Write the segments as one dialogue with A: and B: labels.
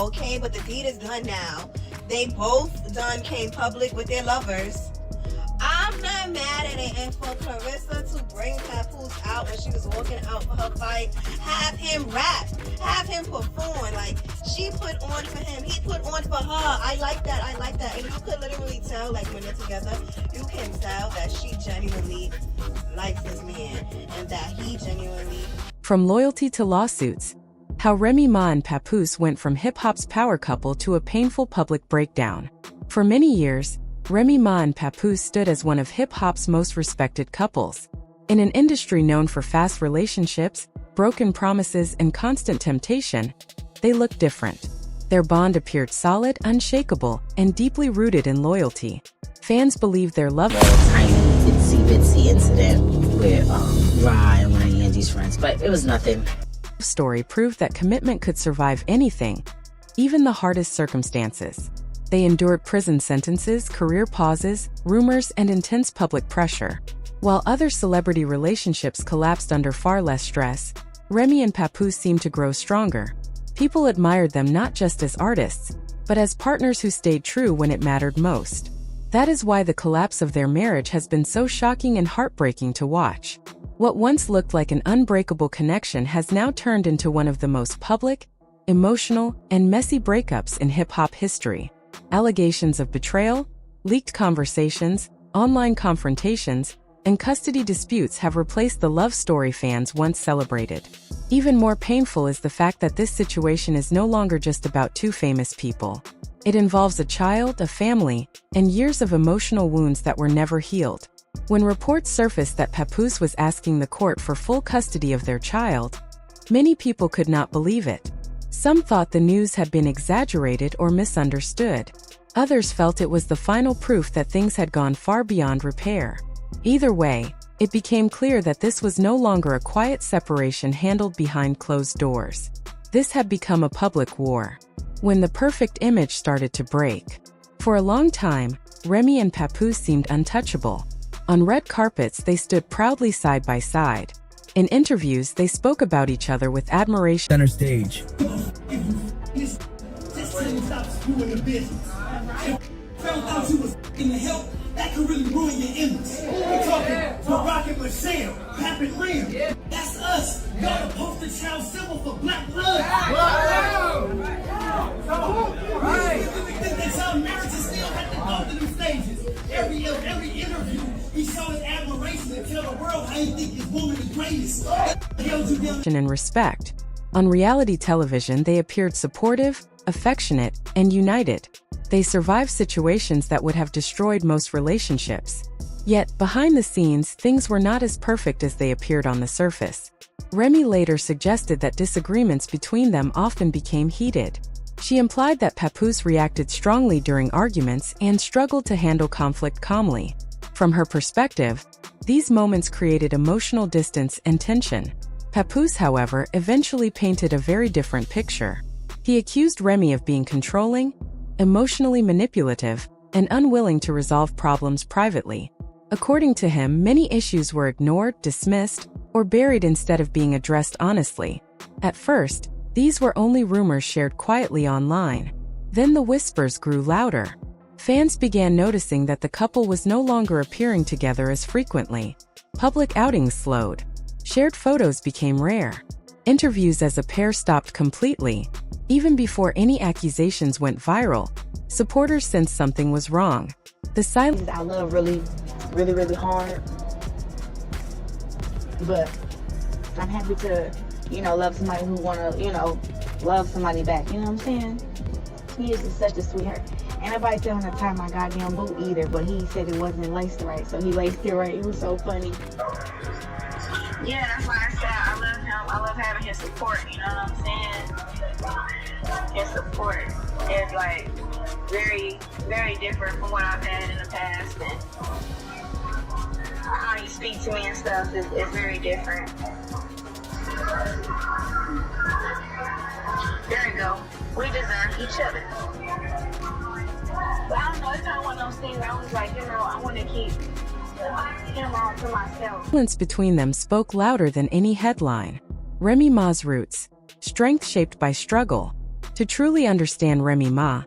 A: Okay, but the deed is done now. They both done came public with their lovers. I'm not mad at it. And for Clarissa to bring Papoose out when she was walking out for her fight, have him rap, have him perform. Like, she put on for him, he put on for her. I like that, I like that. And you could literally tell, like, when they're together, you can tell that she genuinely likes this man and that he genuinely...
B: From loyalty to lawsuits, how Remy Ma and Papoose went from hip-hop's power couple to a painful public breakdown. For many years, Remy Ma and Papoose stood as one of hip-hop's most respected couples. In an industry known for fast relationships, broken promises, and constant temptation, they looked different. Their bond appeared solid, unshakable, and deeply rooted in loyalty. Fans believed their love...
C: A tiny, itsy-bitsy incident with Rye and one of Angie's friends, but it was nothing.
B: Story proved that commitment could survive anything, even the hardest circumstances. They endured prison sentences, career pauses, rumors, and intense public pressure. While other celebrity relationships collapsed under far less stress, Remy and Papoose seemed to grow stronger. People admired them not just as artists, but as partners who stayed true when it mattered most. That is why the collapse of their marriage has been so shocking and heartbreaking to watch. What once looked like an unbreakable connection has now turned into one of the most public, emotional, and messy breakups in hip-hop history. Allegations of betrayal, leaked conversations, online confrontations, and custody disputes have replaced the love story fans once celebrated. Even more painful is the fact that this situation is no longer just about two famous people. It involves a child, a family, and years of emotional wounds that were never healed. When reports surfaced that Papoose was asking the court for full custody of their child, many people could not believe it. Some thought the news had been exaggerated or misunderstood. Others felt it was the final proof that things had gone far beyond repair. Either way, it became clear that this was no longer a quiet separation handled behind closed doors. This had become a public war. When the perfect image started to break. For a long time, Remy and Papoose seemed untouchable. On red carpets, they stood proudly side by side. In interviews, they spoke about each other with admiration.
D: Center stage. Found out you was in the help, that could really ruin your image. We're talking Barack and Michelle, Pap and Rim. That's us. Y'all the poster child symbol for black blood. We think that y'all marriages still have to go through them stages. Every interview, he showed his admiration and tell the world how he think his woman is greatest.
B: And respect. On reality television, they appeared supportive, affectionate, and united. They survived situations that would have destroyed most relationships. Yet, behind the scenes, things were not as perfect as they appeared on the surface. Remy later suggested that disagreements between them often became heated. She implied that Papoose reacted strongly during arguments and struggled to handle conflict calmly. From her perspective, these moments created emotional distance and tension. Papoose, however, eventually painted a very different picture. He accused Remy of being controlling, emotionally manipulative, and unwilling to resolve problems privately. According to him, many issues were ignored, dismissed, or buried instead of being addressed honestly. At first, these were only rumors shared quietly online. Then the whispers grew louder. Fans began noticing that the couple was no longer appearing together as frequently. Public outings slowed. Shared photos became rare. Interviews as a pair stopped completely. Even before any accusations went viral, supporters sensed something was wrong. The silence
C: I love really hard, but I'm happy to, love somebody who wanna, love somebody back. You know what I'm saying? He is just such a sweetheart. Ain't nobody telling him to tie my goddamn boot either, but he said it wasn't laced right, so he laced it right. It was so funny.
E: Yeah, that's why I said I love him. I love having his support, you know what I'm saying? His support is like very, very different from what I've had in the past. And how you speak to me and stuff is very different. There we go. We deserve each other. But I don't know, it's kind of one of those things I was like, I want to keep him all to myself.
B: Silence between them spoke louder than any headline. Remy Ma's roots, strength shaped by struggle, To truly understand Remy Ma,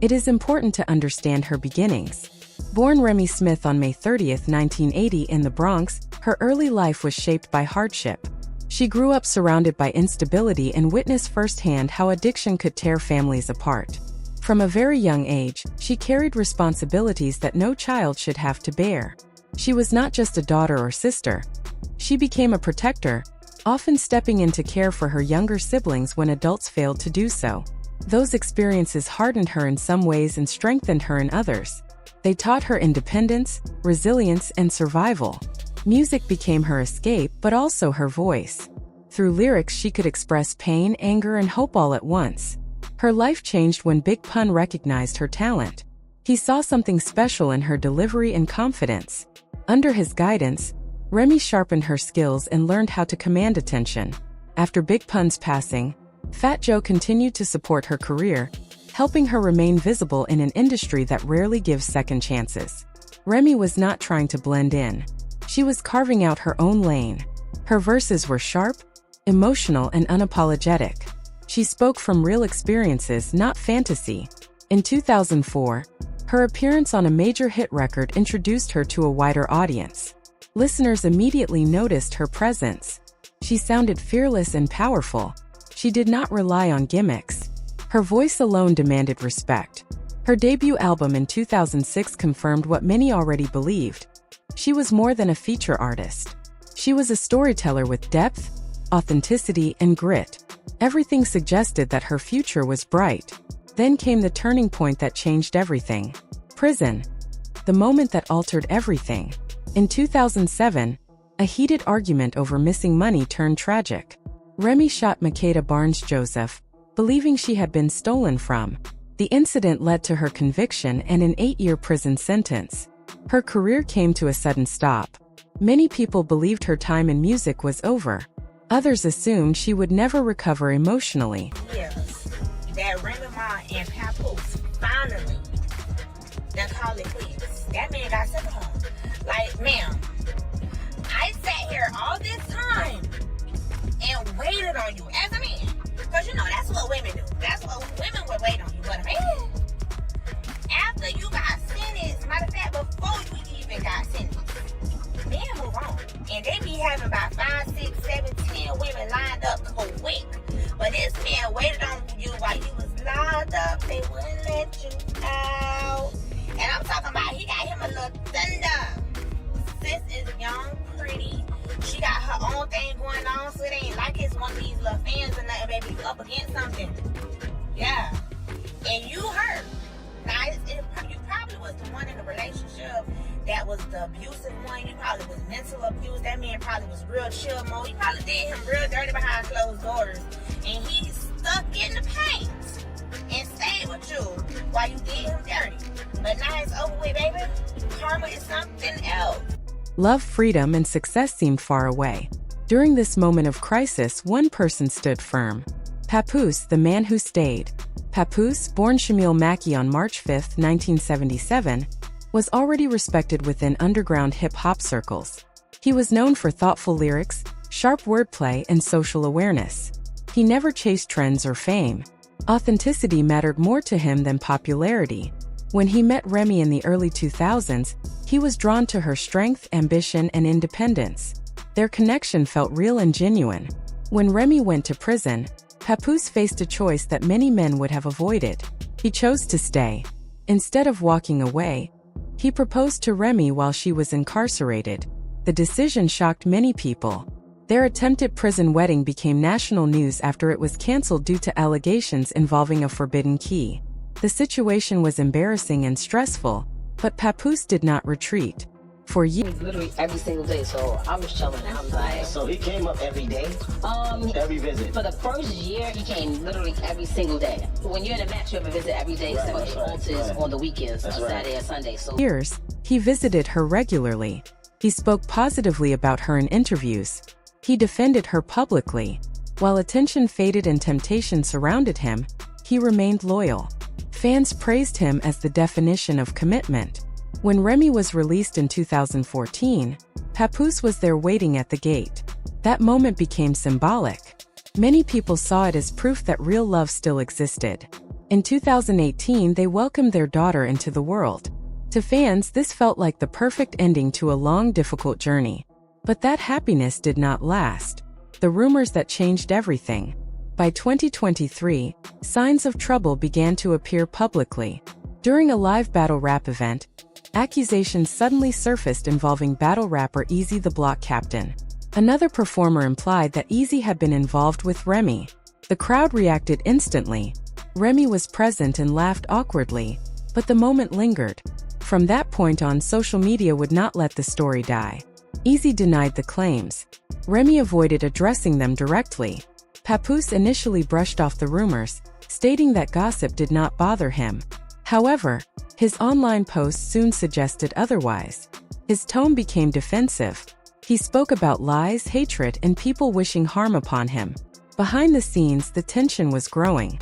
B: it is important to understand her beginnings. Born Remy Smith on May 30, 1980 in the Bronx, her early life was shaped by hardship. She grew up surrounded by instability and witnessed firsthand how addiction could tear families apart. From a very young age, she carried responsibilities that no child should have to bear. She was not just a daughter or sister. She became a protector, often stepping in to care for her younger siblings when adults failed to do so. Those experiences hardened her in some ways and strengthened her in others. They taught her independence, resilience, and survival. Music became her escape, but also her voice. Through lyrics, she could express pain, anger, and hope all at once. Her life changed when Big Pun recognized her talent. He saw something special in her delivery and confidence. Under his guidance, Remy sharpened her skills and learned how to command attention. After Big Pun's passing, Fat Joe continued to support her career, helping her remain visible in an industry that rarely gives second chances. Remy was not trying to blend in. She was carving out her own lane. Her verses were sharp, emotional, and unapologetic. She spoke from real experiences, not fantasy. In 2004, her appearance on a major hit record introduced her to a wider audience. Listeners immediately noticed her presence. She sounded fearless and powerful. She did not rely on gimmicks. Her voice alone demanded respect. Her debut album in 2006 confirmed what many already believed. She was more than a feature artist. She was a storyteller with depth, authenticity, and grit. Everything suggested that her future was bright. Then came the turning point that changed everything. Prison. The moment that altered everything. In 2007, a heated argument over missing money turned tragic. Remy shot Makeda Barnes-Joseph, believing she had been stolen from. The incident led to her conviction and an 8-year prison sentence. Her career came to a sudden stop. Many people believed her time in music was over. Others assumed she would never recover emotionally.
C: Yes, that Remy Ma and Papoose finally done call it quits. That man got sick of her. Like, ma'am, I sat here all this time and waited on you as a man. Because you know that's what women do. That's what women would wait on you. But a man, after you got sentenced, matter of fact, before you even got sentenced, men move on. And they be having about 5, 6, 7, 10 women lined up quick. But this man waited on you while you was locked up. They wouldn't let you out. And I'm talking about he got him a little thunder. Sis is young, pretty. She got her own thing going on, so it ain't like it's one of these little fans or nothing, baby. You up against something. Yeah. And you hurt. Now, you probably was the one in the relationship that was the abusive one. You probably was mental abuse. That man probably was real chill mode. You probably did him real dirty behind closed doors. And he stuck in the paint and stayed with you while you did him dirty. But now it's over with, baby. Karma is something else.
B: Love, freedom, and success seemed far away. During this moment of crisis, one person stood firm. Papoose, the man who stayed. Papoose, born Shamil Mackey on March 5, 1977, was already respected within underground hip-hop circles. He was known for thoughtful lyrics, sharp wordplay, and social awareness. He never chased trends or fame. Authenticity mattered more to him than popularity. When he met Remy in the early 2000s, he was drawn to her strength, ambition, and independence. Their connection felt real and genuine. When Remy went to prison, Papoose faced a choice that many men would have avoided. He chose to stay. Instead of walking away, he proposed to Remy while she was incarcerated. The decision shocked many people. Their attempted prison wedding became national news after it was canceled due to allegations involving a forbidden key. The situation was embarrassing and stressful, but Papoose did not retreat. For years,
F: literally every single day, so I was chilling. I'm like,
G: so he came up every day? Every visit?
F: For the first year, he came literally every single day. When you're in a match, you have a visit every day, except for alters on the weekends, on Saturday and Sunday. So
B: he visited her regularly. He spoke positively about her in interviews. He defended her publicly. While attention faded and temptation surrounded him, he remained loyal. Fans praised him as the definition of commitment. When Remy was released in 2014, Papoose was there waiting at the gate. That moment became symbolic. Many people saw it as proof that real love still existed. In 2018, they welcomed their daughter into the world. To fans, this felt like the perfect ending to a long, difficult journey. But that happiness did not last. The rumors that changed everything. By 2023, signs of trouble began to appear publicly. During a live battle rap event, accusations suddenly surfaced involving battle rapper Eazy the Block Captain. Another performer implied that Eazy had been involved with Remy. The crowd reacted instantly. Remy was present and laughed awkwardly, but the moment lingered. From that point on, social media would not let the story die. Eazy denied the claims. Remy avoided addressing them directly. Papoose initially brushed off the rumors, stating that gossip did not bother him. However, his online posts soon suggested otherwise. His tone became defensive. He spoke about lies, hatred, and people wishing harm upon him. Behind the scenes, the tension was growing.